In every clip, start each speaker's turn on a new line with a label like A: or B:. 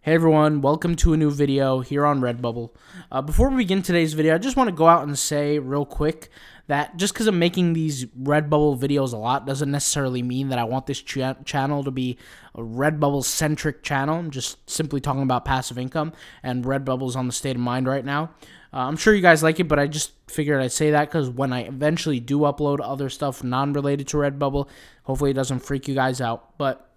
A: Hey everyone, welcome to a new video here on Redbubble. Before we begin today's video, I just want to go out and say real quick that just because I'm making these Redbubble videos a lot doesn't necessarily mean that I want this channel to be a Redbubble-centric channel. I'm just simply talking about passive income, and Redbubble's on the state of mind right now. I'm sure you guys like it, but I just figured I'd say that because when I eventually do upload other stuff non-related to Redbubble, hopefully it doesn't freak you guys out. But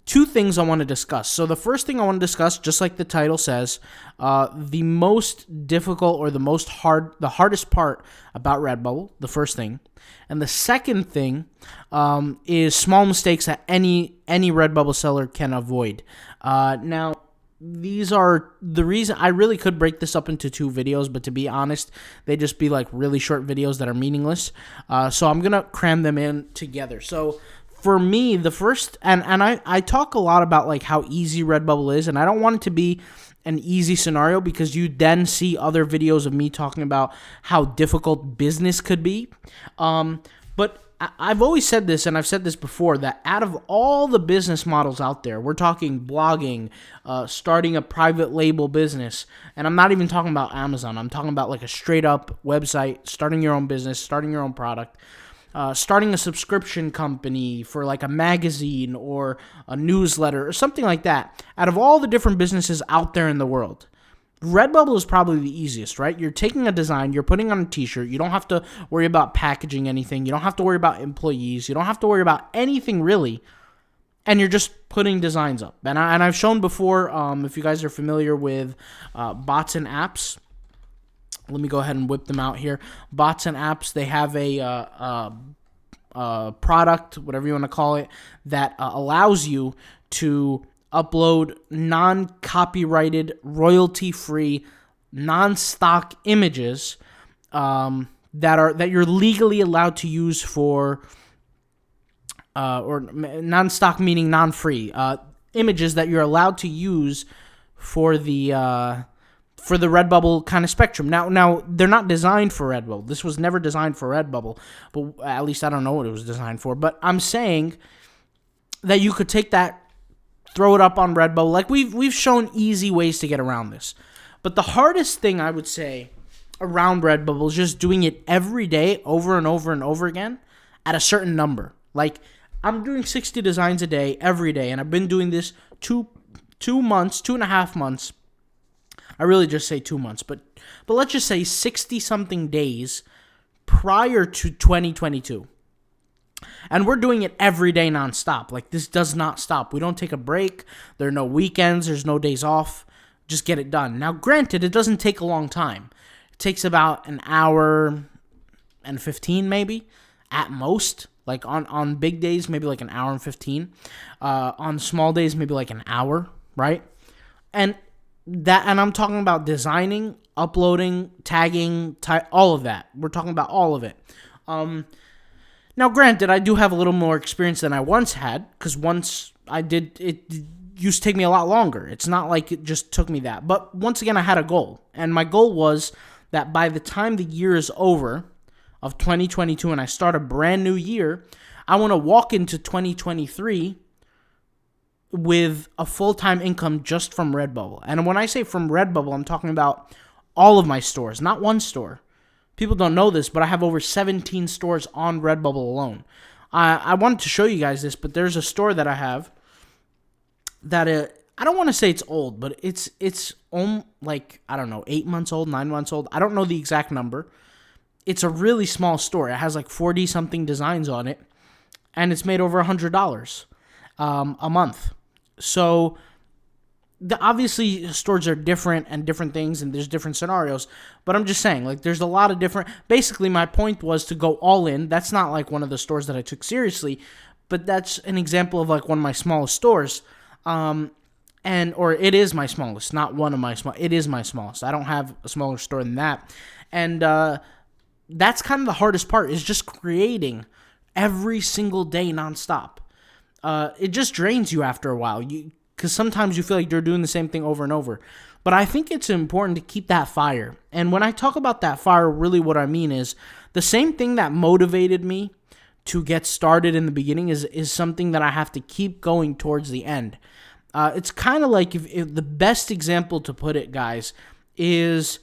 A: two things I want to discuss. So the first thing I want to discuss, just like the title says, the most difficult or the hardest part about Redbubble, the first thing. And the second thing is small mistakes that any Redbubble seller can avoid. Now, these are the reason I really could break this up into two videos, but to be honest, they just be like really short videos that are meaningless. So I'm going to cram them in together. So for me, the first, and I talk a lot about like how easy Redbubble is, and I don't want it to be an easy scenario because you then see other videos of me talking about how difficult business could be. But I've always said this, and I've said this before, that out of all the business models out there, we're talking blogging, starting a private label business, and I'm not even talking about Amazon. I'm talking about like a straight up website, starting your own business, starting your own product. Starting a subscription company for like a magazine or a newsletter or something like that. Out of all the different businesses out there in the world, Redbubble is probably the easiest, right? You're taking a design, you're putting on a t-shirt, you don't have to worry about packaging anything, you don't have to worry about employees, you don't have to worry about anything really, and you're just putting designs up. And I've shown before, if you guys are familiar with bots and apps, let me go ahead and whip them out here. Bots and apps, they have a product, whatever you want to call it, that allows you to upload non-copyrighted, royalty-free, non-stock images that you're legally allowed to use for, or non-stock meaning non-free, images that you're allowed to use for the Redbubble kind of spectrum. Now they're not designed for Redbubble. This was never designed for Redbubble, but at least I don't know what it was designed for. But I'm saying that you could take that, throw it up on Redbubble. Like we've shown easy ways to get around this. But the hardest thing I would say around Redbubble is just doing it every day over and over and over again at a certain number. Like I'm doing 60 designs a day every day, and I've been doing this 2.5 months. I really just say 2 months, but let's just say 60-something days prior to 2022. And we're doing it every day nonstop. Like, this does not stop. We don't take a break. There are no weekends. There's no days off. Just get it done. Now, granted, it doesn't take a long time. It takes about an hour and 15 maybe, at most. Like, on big days, maybe like an hour and 15. On small days, maybe like an hour, right? And I'm talking about designing, uploading, tagging, all of that. We're talking about all of it. Now, granted, I do have a little more experience than I once had, because once I did, it used to take me a lot longer. It's not like it just took me that. But once again, I had a goal. And my goal was that by the time the year is over of 2022 and I start a brand new year, I want to walk into 2023 with a full-time income just from Redbubble. And when I say from Redbubble, I'm talking about all of my stores, not one store. People don't know this, but I have over 17 stores on Redbubble alone. I wanted to show you guys this, but there's a store that I have that I don't want to say it's old, but it's like, I don't know, 8 months old, 9 months old. I don't know the exact number. It's a really small store. It has like 40-something designs on it, and it's made over $100 a month. So, obviously, stores are different and different things, and there's different scenarios. But I'm just saying, like, there's a lot of different. Basically, my point was to go all in. That's not like one of the stores that I took seriously, but that's an example of like one of my smallest stores. Or it is my smallest, not one of my small. It is my smallest. I don't have a smaller store than that, and that's kind of the hardest part is just creating every single day nonstop. It just drains you after a while, because sometimes you feel like you're doing the same thing over and over. But I think it's important to keep that fire. And when I talk about that fire, really what I mean is the same thing that motivated me to get started in the beginning is something that I have to keep going towards the end. It's kind of like if the best example to put it, guys, is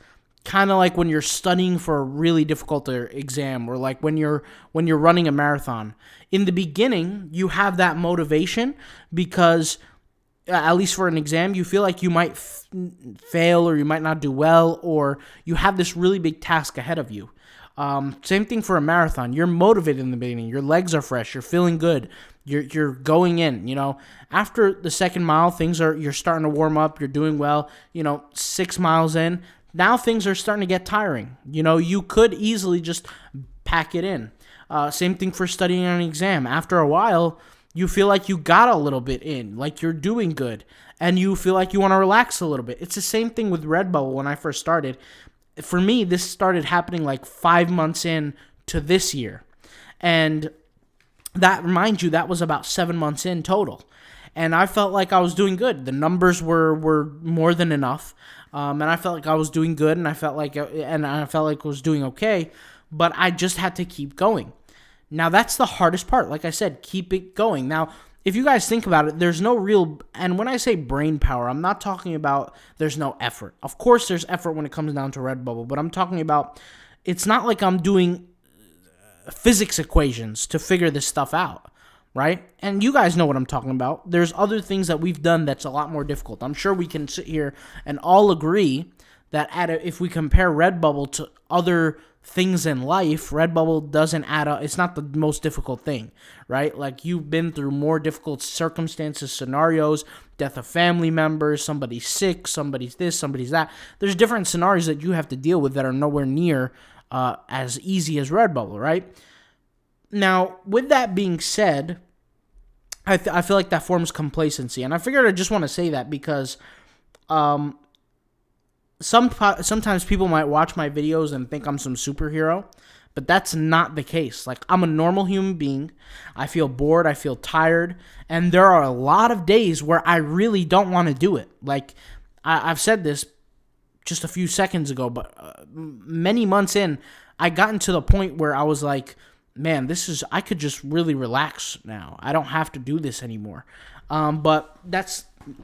A: kind of like when you're studying for a really difficult exam, or like when you're running a marathon. In the beginning, you have that motivation because at least for an exam, you feel like you might fail, or you might not do well, or you have this really big task ahead of you. Same thing for a marathon. You're motivated in the beginning. Your legs are fresh. You're feeling good. You're going in. After the second mile, you're starting to warm up. You're doing well. 6 miles in, now things are starting to get tiring. You could easily just pack it in. Same thing for studying on an exam. After a while, you feel like you got a little bit in, like you're doing good, and you feel like you want to relax a little bit. It's the same thing with Redbubble when I first started. For me, this started happening like 5 months in to this year. And that, mind you, that was about 7 months in total. And I felt like I was doing good. The numbers were more than enough. And I felt like I was doing good, and I felt like I was doing okay, but I just had to keep going. Now, that's the hardest part. Like I said, keep it going. Now, if you guys think about it, there's no real, and when I say brain power, I'm not talking about there's no effort. Of course, there's effort when it comes down to Redbubble, but I'm talking about, it's not like I'm doing physics equations to figure this stuff out, right? And you guys know what I'm talking about. There's other things that we've done that's a lot more difficult. I'm sure we can sit here and all agree that if we compare Redbubble to other things in life, Redbubble doesn't add up. It's not the most difficult thing, right? Like, you've been through more difficult circumstances, scenarios, death of family members, somebody's sick, somebody's this, somebody's that. There's different scenarios that you have to deal with that are nowhere near as easy as Redbubble, right? Now, with that being said, I feel like that forms complacency, and I figured I just want to say that because sometimes people might watch my videos and think I'm some superhero, but that's not the case. Like, I'm a normal human being. I feel bored. I feel tired. And there are a lot of days where I really don't want to do it. Like, I've said this just a few seconds ago, but many months in, I gotten to the point where I was like, man, I could just really relax now. I don't have to do this anymore. But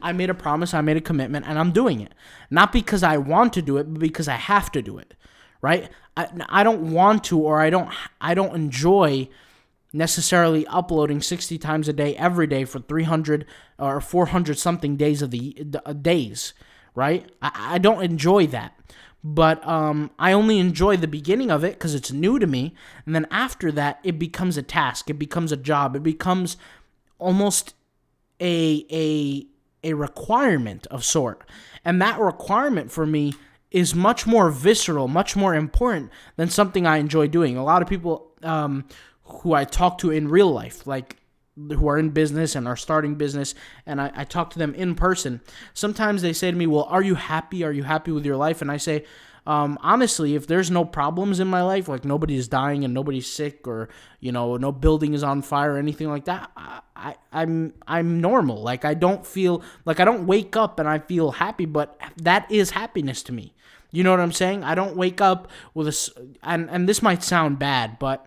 A: I made a promise, I made a commitment, and I'm doing it. Not because I want to do it, but because I have to do it, right? I don't want to, or I don't enjoy necessarily uploading 60 times a day every day for 300 or 400 something days of the days, right? I don't enjoy that. But I only enjoy the beginning of it because it's new to me, and then after that, it becomes a task, it becomes a job, it becomes almost a requirement of sort. And that requirement for me is much more visceral, much more important than something I enjoy doing. A lot of people who I talk to in real life, like who are in business and are starting business, and I talk to them in person, sometimes they say to me, well, are you happy? Are you happy with your life? And I say, honestly, if there's no problems in my life, like nobody's dying and nobody's sick, or no building is on fire or anything like that, I'm normal. Like, I don't wake up and I feel happy, but that is happiness to me. You know what I'm saying? I don't wake up with and this might sound bad, but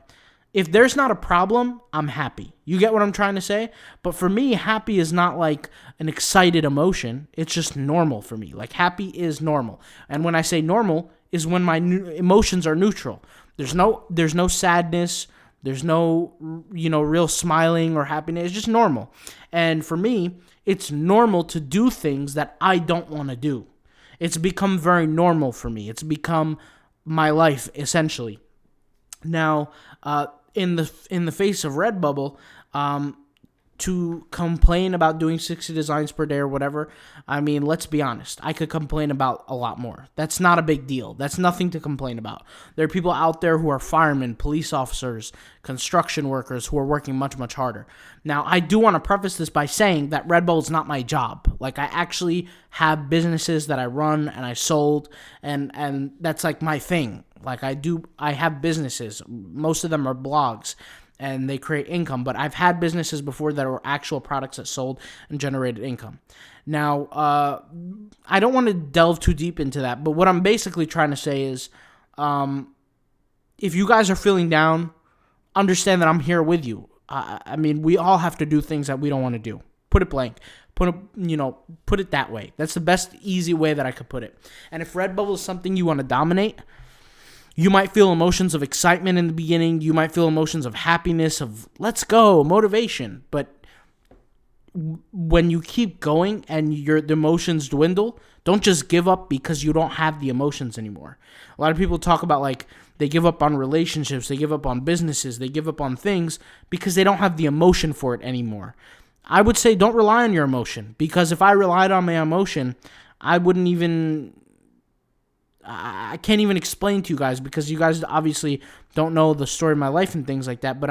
A: if there's not a problem, I'm happy. You get what I'm trying to say? But for me, happy is not like an excited emotion. It's just normal for me. Like, happy is normal. And when I say normal, is when my emotions are neutral. There's no sadness. There's no, real smiling or happiness. It's just normal. And for me, it's normal to do things that I don't want to do. It's become very normal for me. It's become my life, essentially. Now, in the face of Redbubble, to complain about doing 60 designs per day or whatever, I mean, let's be honest. I could complain about a lot more. That's not a big deal. That's nothing to complain about. There are people out there who are firemen, police officers, construction workers who are working much, much harder. Now, I do want to preface this by saying that Redbubble is not my job. Like, I actually have businesses that I run and I sold, and that's like my thing. Like, I have businesses. Most of them are blogs, and they create income. But I've had businesses before that were actual products that sold and generated income. Now, I don't want to delve too deep into that, but what I'm basically trying to say is, if you guys are feeling down, understand that I'm here with you. I mean, we all have to do things that we don't want to do. Put it blank. Put it that way. That's the best easy way that I could put it. And if Redbubble is something you want to dominate, you might feel emotions of excitement in the beginning. You might feel emotions of happiness, of let's go, motivation. But when you keep going and the emotions dwindle, don't just give up because you don't have the emotions anymore. A lot of people talk about like they give up on relationships, they give up on businesses, they give up on things because they don't have the emotion for it anymore. I would say don't rely on your emotion, because if I relied on my emotion, I can't even explain to you guys, because you guys obviously don't know the story of my life and things like that, but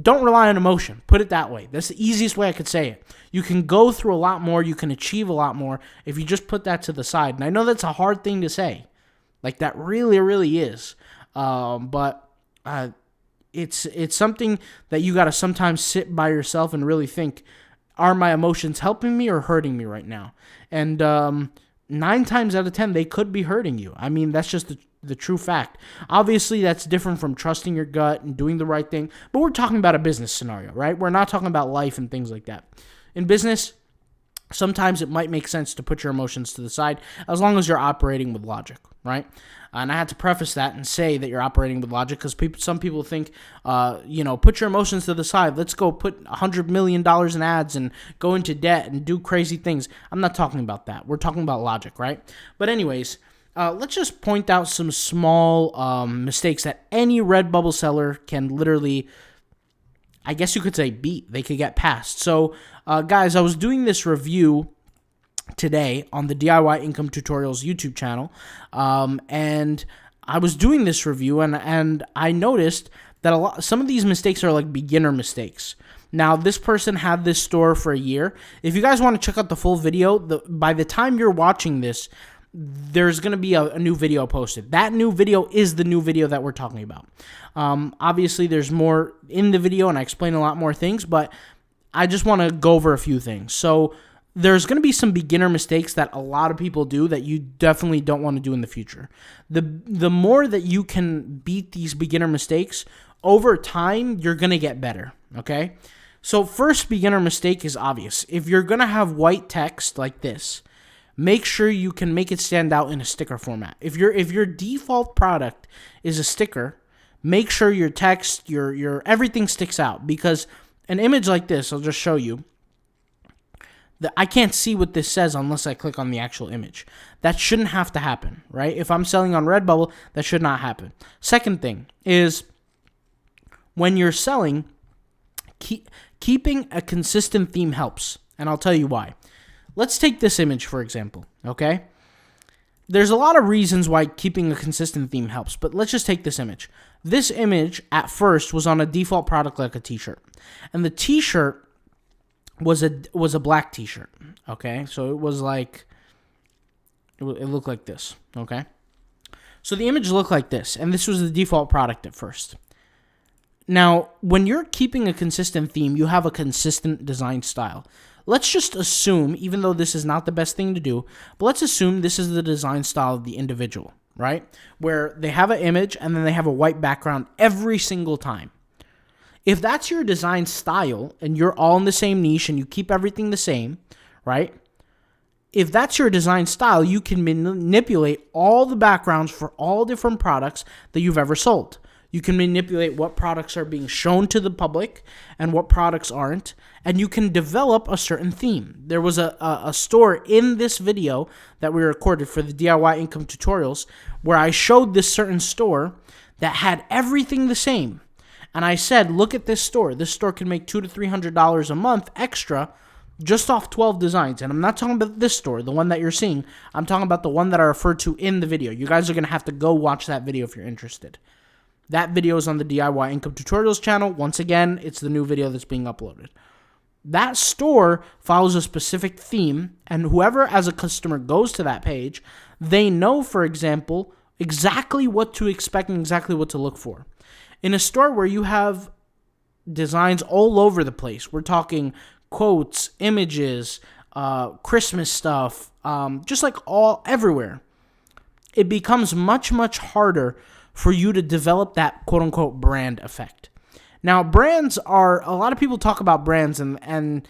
A: don't rely on emotion. Put it that way. That's the easiest way I could say it. You can go through a lot more, you can achieve a lot more if you just put that to the side. And I know that's a hard thing to say. Like, that really, really is. But it's something that you got to sometimes sit by yourself and really think, are my emotions helping me or hurting me right now? And 9 times out of 10, they could be hurting you. I mean, that's just the true fact. Obviously, that's different from trusting your gut and doing the right thing, but we're talking about a business scenario, right? We're not talking about life and things like that. In business, sometimes it might make sense to put your emotions to the side as long as you're operating with logic, right? And I had to preface that and say that you're operating with logic because some people think, put your emotions to the side. Let's go put $100 million in ads and go into debt and do crazy things. I'm not talking about that. We're talking about logic, right? But anyways, let's just point out some small mistakes that any Redbubble seller can literally, I guess you could say, beat. They could get past. So, guys, I was doing this review today on the DIY Income Tutorials YouTube channel, and I was doing this review, and I noticed that some of these mistakes are like beginner mistakes. Now, this person had this store for a year. If you guys want to check out the full video, by the time you're watching this, there's going to be a new video posted. That new video is the new video that we're talking about. Obviously, there's more in the video, and I explain a lot more things, but I just want to go over a few things. So, there's going to be some beginner mistakes that a lot of people do that you definitely don't want to do in the future. The more that you can beat these beginner mistakes, over time, you're going to get better, okay? So first beginner mistake is obvious. If you're going to have white text like this, make sure you can make it stand out in a sticker format. If your default product is a sticker, make sure your text, your everything sticks out, because an image like this, I'll just show you. I can't see what this says unless I click on the actual image. That shouldn't have to happen, right? If I'm selling on Redbubble, that should not happen. Second thing is, when you're selling, keeping a consistent theme helps, and I'll tell you why. Let's take this image, for example, okay? There's a lot of reasons why keeping a consistent theme helps, but let's just take this image. This image, at first, was on a default product like a t-shirt, and the t-shirt was a black t-shirt, okay? So it was like, it looked like this, okay? So the image looked like this, and this was the default product at first. Now, when you're keeping a consistent theme, you have a consistent design style. Let's just assume, even though this is not the best thing to do, but let's assume this is the design style of the individual, right? Where they have an image, and then they have a white background every single time. If that's your design style and you're all in the same niche and you keep everything the same, right? If that's your design style, you can manipulate all the backgrounds for all different products that you've ever sold. You can manipulate what products are being shown to the public and what products aren't, and you can develop a certain theme. There was a store in this video that we recorded for the DIY Income Tutorials where I showed this certain store that had everything the same. And I said, look at this store. This store can make $200 to $300 a month extra just off 12 designs. And I'm not talking about this store, the one that you're seeing. I'm talking about the one that I referred to in the video. You guys are going to have to go watch that video if you're interested. That video is on the DIY Income Tutorials channel. Once again, it's the new video that's being uploaded. That store follows a specific theme, and whoever as a customer goes to that page, they know, for example, exactly what to expect and exactly what to look for. In a store where you have designs all over the place, we're talking quotes, images, Christmas stuff, just like everywhere, it becomes much, much harder for you to develop that quote-unquote brand effect. Now, brands are, a lot of people talk about brands, and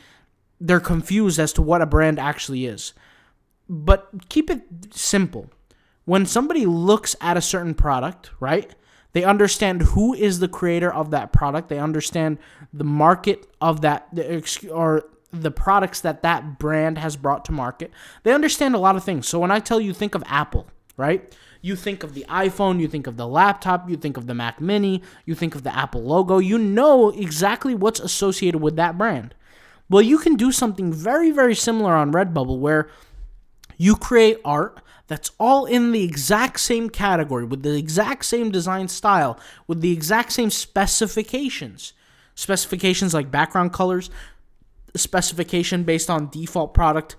A: they're confused as to what a brand actually is. But keep it simple. When somebody looks at a certain product, right, they understand who is the creator of that product. They understand the market of that, or the products that that brand has brought to market. They understand a lot of things. So when I tell you, think of Apple, right? You think of the iPhone, you think of the laptop, you think of the Mac Mini, you think of the Apple logo. You know exactly what's associated with that brand. Well, you can do something very, very similar on Redbubble, where you create art that's all in the exact same category, with the exact same design style, with the exact same specifications. Specifications like background colors, specification based on default product,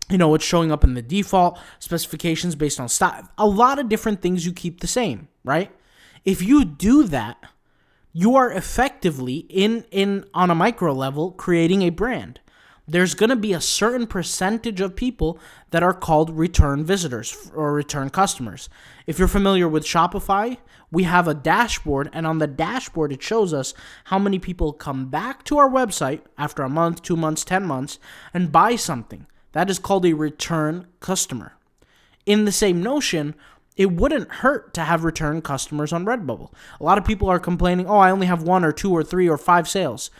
A: what's showing up in the default, specifications based on style. A lot of different things you keep the same, right? If you do that, you are effectively, on a micro level, creating a brand. There's going to be a certain percentage of people that are called return visitors or return customers. If you're familiar with Shopify, we have a dashboard, and on the dashboard, it shows us how many people come back to our website after a month, 2 months, 10 months, and buy something. That is called a return customer. In the same notion, it wouldn't hurt to have return customers on Redbubble. A lot of people are complaining, I only have 1 or 2 or 3 or 5 sales.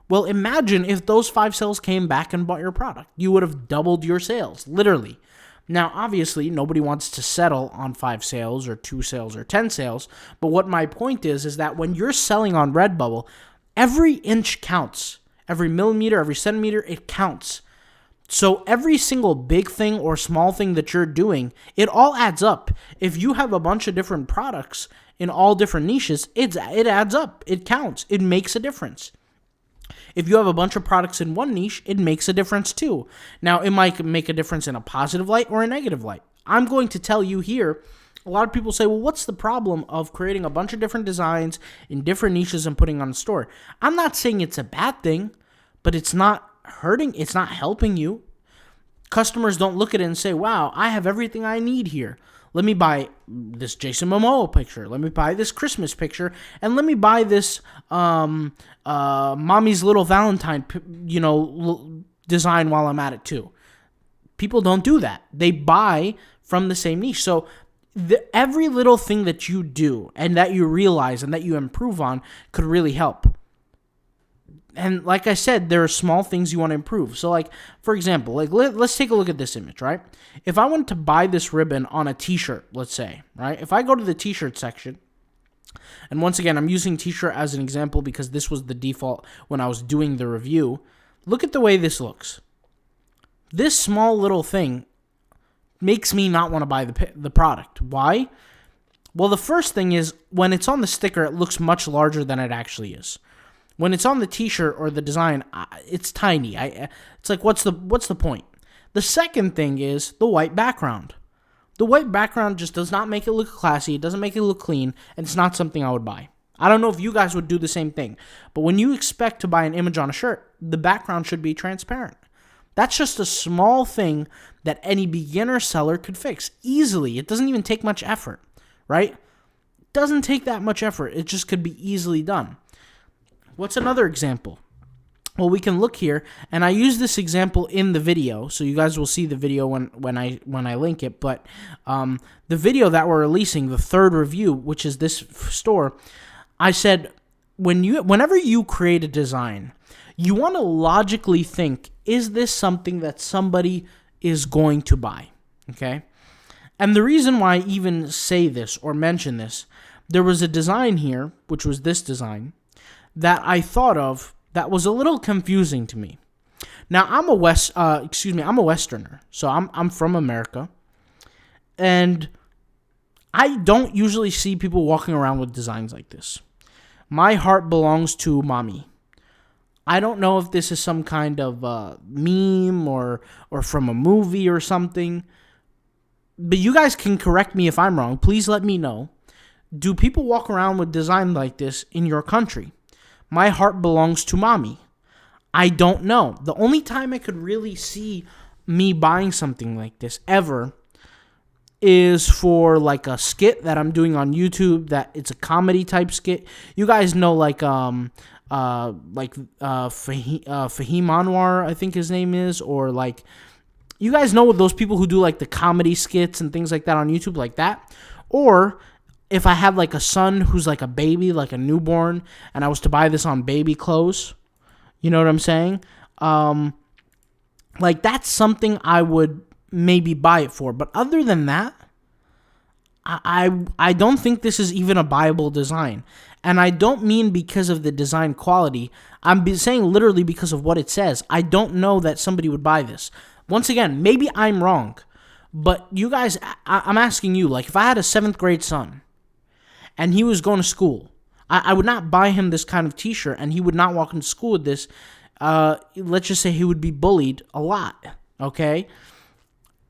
A: Well, imagine if those 5 sales came back and bought your product. You would have doubled your sales, literally. Now, obviously, nobody wants to settle on 5 sales or 2 sales or 10 sales. But what my point is that when you're selling on Redbubble, every inch counts. Every millimeter, every centimeter, it counts. So every single big thing or small thing that you're doing, it all adds up. If you have a bunch of different products in all different niches, it adds up. It counts. It makes a difference. If you have a bunch of products in one niche, it makes a difference too. Now, it might make a difference in a positive light or a negative light. I'm going to tell you here, a lot of people say, well, what's the problem of creating a bunch of different designs in different niches and putting on a store? I'm not saying it's a bad thing, but it's not helping you. Customers don't look at it and say, wow, I have everything I need here. Let me buy this Jason Momoa picture. Let me buy this Christmas picture. And let me buy this Mommy's Little Valentine, design while I'm at it too. People don't do that. They buy from the same niche. So every little thing that you do and that you realize and that you improve on could really help. And like I said, there are small things you want to improve. So for example, let's take a look at this image, right? If I wanted to buy this ribbon on a t-shirt, let's say, right? If I go to the t-shirt section, and once again, I'm using t-shirt as an example because this was the default when I was doing the review. Look at the way this looks. This small little thing makes me not want to buy the product. Why? Well, the first thing is when it's on the sticker, it looks much larger than it actually is. When it's on the t-shirt or the design, it's tiny. It's like, what's the point? The second thing is the white background. The white background just does not make it look classy. It doesn't make it look clean, and it's not something I would buy. I don't know if you guys would do the same thing, but when you expect to buy an image on a shirt, the background should be transparent. That's just a small thing that any beginner seller could fix easily. It doesn't even take much effort, right? It doesn't take that much effort. It just could be easily done. What's another example? Well, we can look here, and I use this example in the video, so you guys will see the video when I link it. But the video that we're releasing, the third review, which is this store, I said whenever you create a design, you want to logically think, is this something that somebody is going to buy? Okay, and the reason why I even say this or mention this, there was a design here, which was this design, that I thought of that was a little confusing to me. Now, I'm a Westerner, so I'm from America, and I don't usually see people walking around with designs like this. My heart belongs to mommy. I don't know if this is some kind of meme or from a movie or something, but you guys can correct me if I'm wrong. Please let me know. Do people walk around with design like this in your country? My heart belongs to mommy. I don't know. The only time I could really see me buying something like this ever is for like a skit that I'm doing on YouTube, that it's a comedy type skit. You guys know Fahim Anwar, I think his name is, or like, you guys know those people who do like the comedy skits and things like that on YouTube, like that. Or if I have like a son who's like a baby, like a newborn, and I was to buy this on baby clothes, you know what I'm saying? Like, that's something I would maybe buy it for. But other than that, I don't think this is even a buyable design. And I don't mean because of the design quality. I'm saying literally because of what it says. I don't know that somebody would buy this. Once again, maybe I'm wrong. But you guys, I'm asking you, like, if I had a 7th grade son and he was going to school, I would not buy him this kind of t-shirt, and he would not walk into school with this. Let's just say he would be bullied a lot, okay?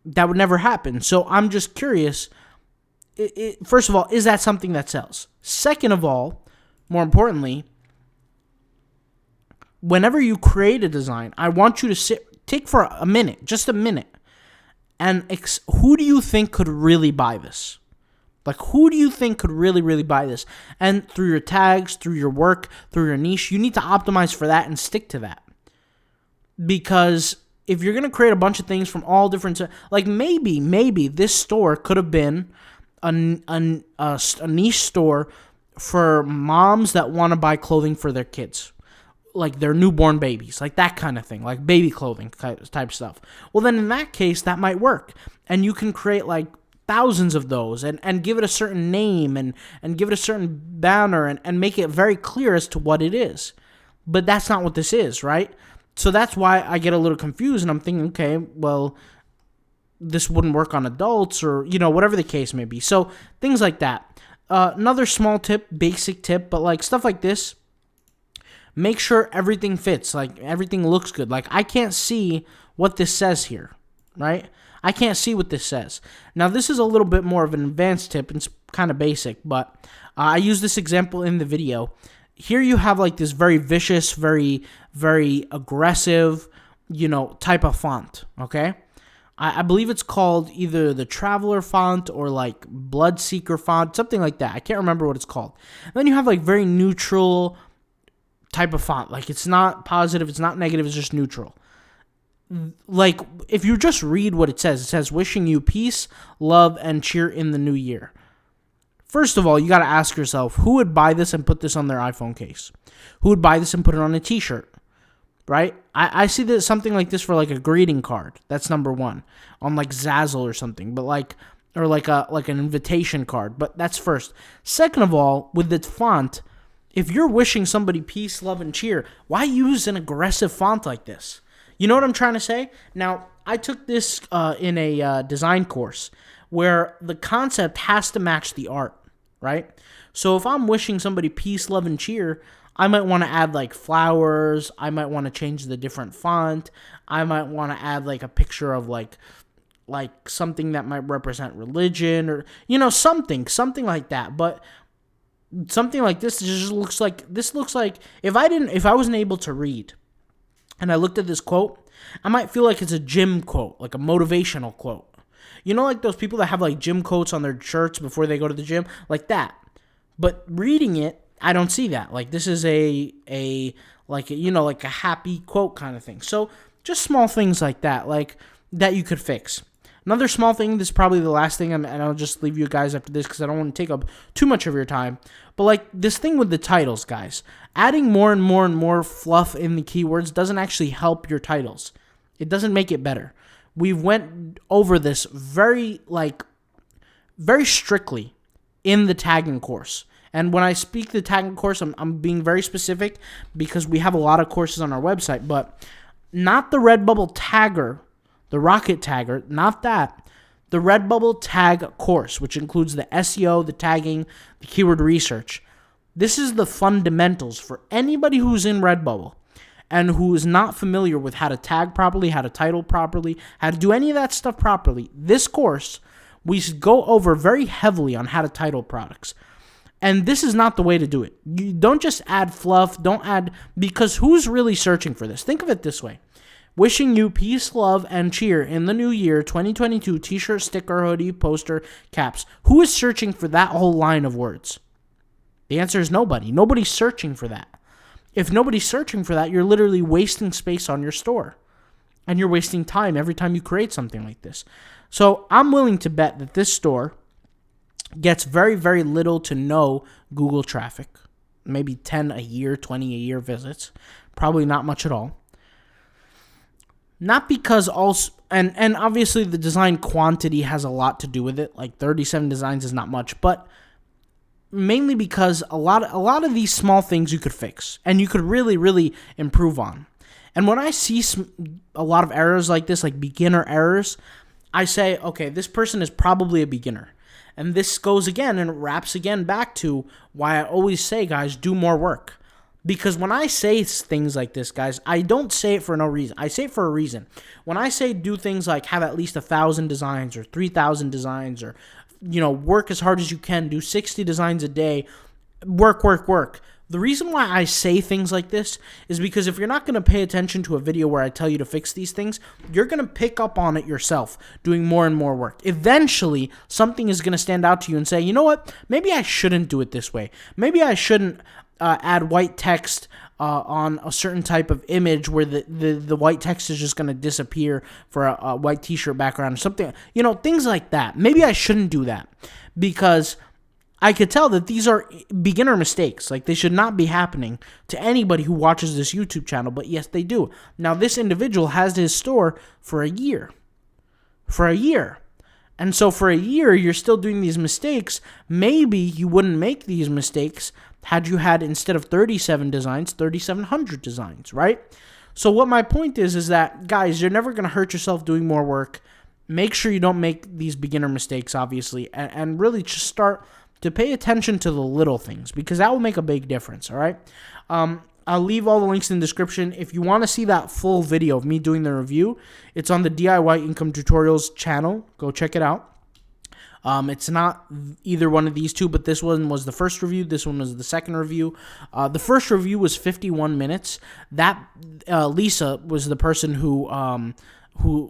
A: That would never happen. So I'm just curious, first of all, is that something that sells? Second of all, more importantly, whenever you create a design, I want you to take for a minute, just a minute, and who do you think could really buy this? Like, who do you think could really, really buy this? And through your tags, through your work, through your niche, you need to optimize for that and stick to that. Because if you're going to create a bunch of things from all different, like maybe this store could have been a niche store for moms that want to buy clothing for their kids, like their newborn babies, like that kind of thing, like baby clothing type stuff. Well, then in that case, that might work. And you can create like thousands of those and give it a certain name and give it a certain banner and make it very clear as to what it is. But that's not what this is, right? So that's why I get a little confused, and I'm thinking, okay, well, this wouldn't work on adults, or, you know, whatever the case may be. So things like that. Another small tip, basic tip, but like stuff like this, make sure everything fits, like everything looks good. Like, I can't see what this says here, right? I can't see what this says. Now, this is a little bit more of an advanced tip, and it's kind of basic, but I use this example in the video. Here you have like this very vicious, very, very aggressive, you know, type of font, okay? I believe it's called either the Traveler font or like Bloodseeker font, something like that. I can't remember what it's called. And then you have like very neutral type of font. Like, it's not positive, it's not negative, it's just neutral. Like, if you just read what it says wishing you peace, love, and cheer in the new year. First of all, you got to ask yourself, who would buy this and put this on their iPhone case? Who would buy this and put it on a t-shirt? Right? I see that something like this for like a greeting card. That's number one. On like Zazzle or something. But like, or like an invitation card. But that's first. Second of all, with the font, if you're wishing somebody peace, love, and cheer, why use an aggressive font like this? You know what I'm trying to say? Now, I took this in a design course where the concept has to match the art, right? So if I'm wishing somebody peace, love, and cheer, I might want to add like flowers. I might want to change the different font. I might want to add like a picture of like something that might represent religion, or, you know, something like that. But something like this just looks like if I wasn't able to read and I looked at this quote, I might feel like it's a gym quote, like a motivational quote. You know, like those people that have like gym quotes on their shirts before they go to the gym, like that. But reading it, I don't see that. Like, this is a happy quote kind of thing. So just small things like that, like that you could fix. Another small thing, this is probably the last thing, and I'll just leave you guys after this because I don't want to take up too much of your time. But like this thing with the titles, guys, adding more and more and more fluff in the keywords doesn't actually help your titles. It doesn't make it better. We went over this very strictly in the tagging course. And when I speak the tagging course, I'm being very specific because we have a lot of courses on our website, but not the Redbubble tagger, the Rocket tagger, not that. The Redbubble tag course, which includes the SEO, the tagging, the keyword research. This is the fundamentals for anybody who's in Redbubble and who is not familiar with how to tag properly, how to title properly, how to do any of that stuff properly. This course, we go over very heavily on how to title products. And this is not the way to do it. You don't just add fluff, because who's really searching for this? Think of it this way. Wishing you peace, love, and cheer in the new year, 2022, t-shirt, sticker, hoodie, poster, caps. Who is searching for that whole line of words? The answer is nobody. Nobody's searching for that. If nobody's searching for that, you're literally wasting space on your store. And you're wasting time every time you create something like this. So I'm willing to bet that this store gets very, very little to no Google traffic. Maybe 10 a year, 20 a year visits. Probably not much at all. Not because also, and obviously the design quantity has a lot to do with it. Like 37 designs is not much, but mainly because a lot of these small things you could fix and you could really, really improve on. And when I see a lot of errors like this, like beginner errors, I say, okay, this person is probably a beginner. And this goes again and wraps again back to why I always say, guys, do more work. Because when I say things like this, guys, I don't say it for no reason. I say it for a reason. When I say do things like have at least 1,000 designs or 3,000 designs or, work as hard as you can, do 60 designs a day, work. The reason why I say things like this is because if you're not going to pay attention to a video where I tell you to fix these things, you're going to pick up on it yourself, doing more and more work. Eventually, something is going to stand out to you and say, you know what, maybe I shouldn't do it this way. Maybe I shouldn't add white text on a certain type of image where the white text is just going to disappear for a white t-shirt background or something. Things like that. Maybe I shouldn't do that because I could tell that these are beginner mistakes. Like, they should not be happening to anybody who watches this YouTube channel, but yes, they do. Now, this individual has his store for a year. And so for a year, you're still doing these mistakes. Maybe you wouldn't make these mistakes had you had, instead of 37 designs, 3,700 designs, right? So what my point is that, guys, you're never going to hurt yourself doing more work. Make sure you don't make these beginner mistakes, obviously, and really just start to pay attention to the little things, because that will make a big difference, all right? I'll leave all the links in the description. If you want to see that full video of me doing the review, it's on the DIY Income Tutorials channel. Go check it out. It's not either one of these two, but this one was the first review. This one was the second review. The first review was 51 minutes. That Lisa was the person who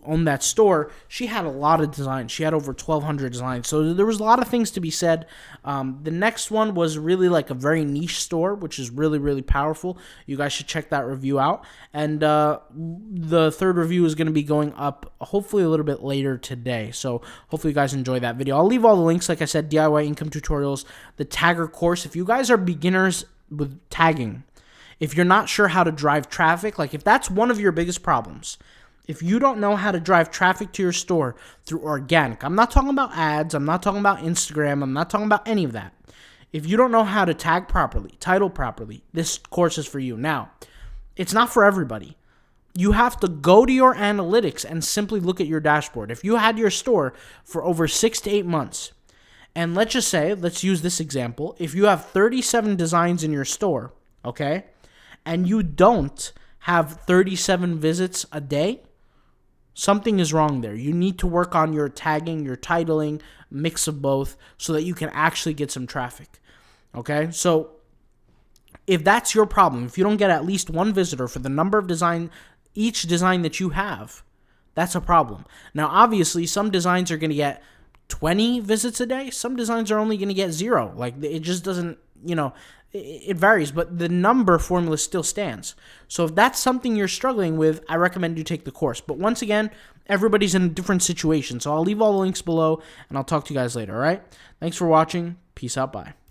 A: owned that store. She had a lot of designs. She had over 1,200 designs. So there was a lot of things to be said. The next one was really like a very niche store, which is really, really powerful. You guys should check that review out. And the third review is going to be going up hopefully a little bit later today. So hopefully you guys enjoy that video. I'll leave all the links, like I said, DIY Income Tutorials, the Tagger course. If you guys are beginners with tagging, if you're not sure how to drive traffic, like if that's one of your biggest problems, if you don't know how to drive traffic to your store through organic, I'm not talking about ads, I'm not talking about Instagram, I'm not talking about any of that. If you don't know how to tag properly, title properly, this course is for you. Now, it's not for everybody. You have to go to your analytics and simply look at your dashboard. If you had your store for over 6 to 8 months, and let's just say, let's use this example, if you have 37 designs in your store, okay, and you don't have 37 visits a day, something is wrong there. You need to work on your tagging, your titling, mix of both, so that you can actually get some traffic. Okay? So if that's your problem, if you don't get at least one visitor for the number of each design that you have, that's a problem. Now, obviously, some designs are going to get 20 visits a day. Some designs are only going to get 0. Like, it just doesn't, it varies, but the number formula still stands. So if that's something you're struggling with, I recommend you take the course. But once again, everybody's in a different situation. So I'll leave all the links below, and I'll talk to you guys later, all right? Thanks for watching. Peace out. Bye.